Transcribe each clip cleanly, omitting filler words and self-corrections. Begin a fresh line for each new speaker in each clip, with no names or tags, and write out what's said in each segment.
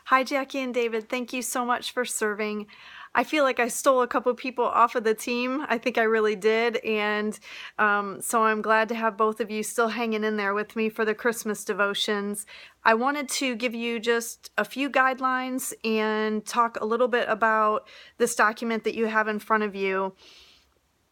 Hi, Jackie and David. Thank you so much for serving. I feel like I stole a couple people off of the team. I think I really did. And so I'm glad to have both of you still hanging in there with me for the Christmas devotions. I wanted to give you just a few guidelines and talk a little bit about this document that you have in front of you.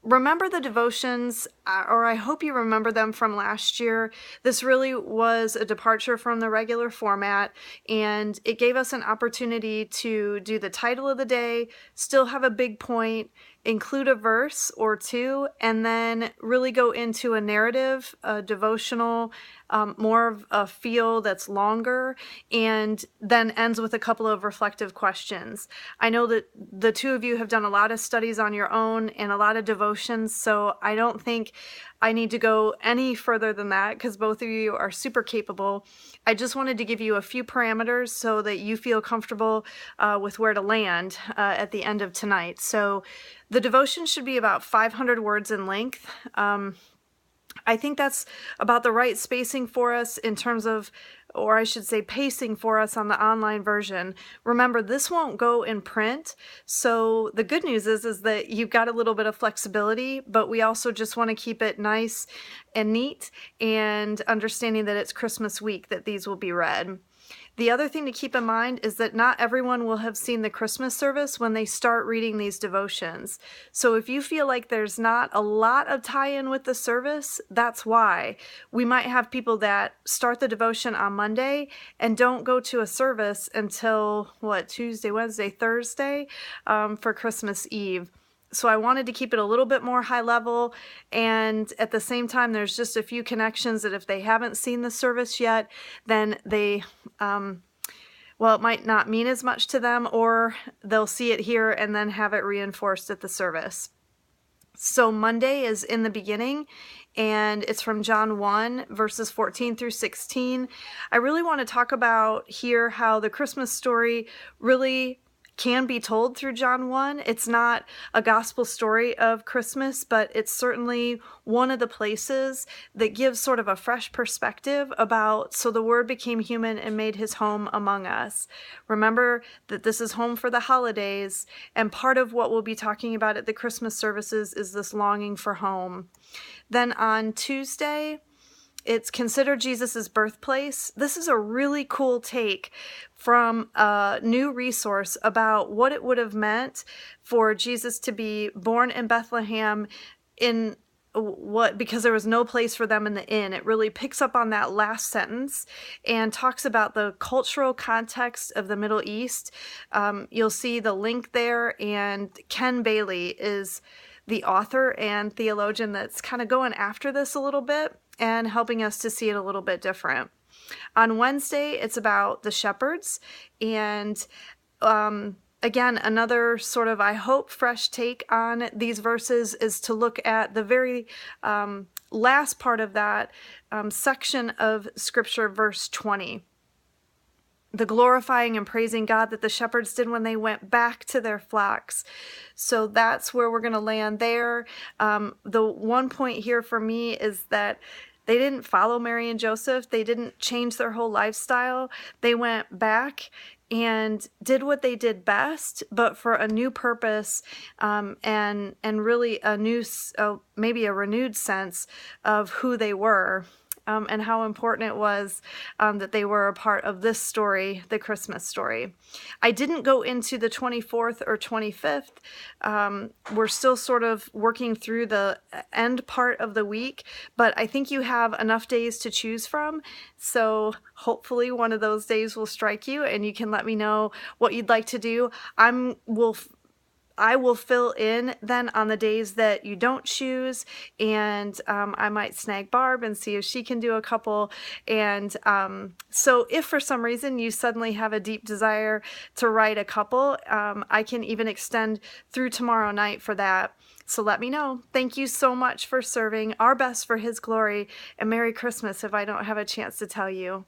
Remember the devotions, or I hope you remember them from last year. This really was a departure from the regular format, and it gave us an opportunity to do the title of the day, still have a big point, include a verse or two, and then really go into a narrative, a devotional, more of a feel that's longer, and then ends with a couple of reflective questions. I know that the two of you have done a lot of studies on your own and a lot of devotions, so I don't think I need to go any further than that because both of you are super capable. I just wanted to give you a few parameters so that you feel comfortable with where to land at the end of tonight. So the devotion should be about 500 words in length. I think that's about the right spacing for us in terms of, or I should say pacing for us on the online version. Remember, this won't go in print, so the good news is that you've got a little bit of flexibility, but we also just want to keep it nice and neat, and understanding that it's Christmas week that these will be read. The other thing to keep in mind is that not everyone will have seen the Christmas service when they start reading these devotions. So if you feel like there's not a lot of tie-in with the service, that's why. We might have people that start the devotion on Monday and don't go to a service until, Tuesday, Wednesday, Thursday for Christmas Eve. So I wanted to keep it a little bit more high level, and at the same time there's just a few connections that if they haven't seen the service yet, then they it might not mean as much to them, or they'll see it here and then have it reinforced at the service. So Monday is in the beginning, and it's from John 1, verses 14 through 16. I really want to talk about here how the Christmas story really can be told through John 1. It's not a gospel story of Christmas, but it's certainly one of the places that gives sort of a fresh perspective about, so the Word became human and made his home among us. Remember that this is home for the holidays, and part of what we'll be talking about at the Christmas services is this longing for home. Then on Tuesday, it's considered Jesus' birthplace. This is a really cool take from a new resource about what it would have meant for Jesus to be born in Bethlehem because there was no place for them in the inn. It really picks up on that last sentence and talks about the cultural context of the Middle East. You'll see the link there, and Ken Bailey is the author and theologian that's kind of going after this a little bit and helping us to see it a little bit different. On Wednesday, it's about the shepherds, and again, another sort of, I hope, fresh take on these verses is to look at the very last part of that section of Scripture, verse 20. The glorifying and praising God that the shepherds did when they went back to their flocks. So that's where we're going to land there. The one point here for me is that they didn't follow Mary and Joseph. They didn't change their whole lifestyle. They went back and did what they did best, but for a new purpose, and really a new, maybe a renewed sense of who they were. And how important it was that they were a part of this story, the Christmas story. I didn't go into the 24th or 25th. We're still sort of working through the end part of the week, but I think you have enough days to choose from. So hopefully one of those days will strike you, and you can let me know what you'd like to do. I will fill in then on the days that you don't choose, and I might snag Barb and see if she can do a couple. And so if for some reason you suddenly have a deep desire to write a couple, I can even extend through tomorrow night for that. So let me know. Thank you so much for serving. Our best for His glory, and Merry Christmas if I don't have a chance to tell you.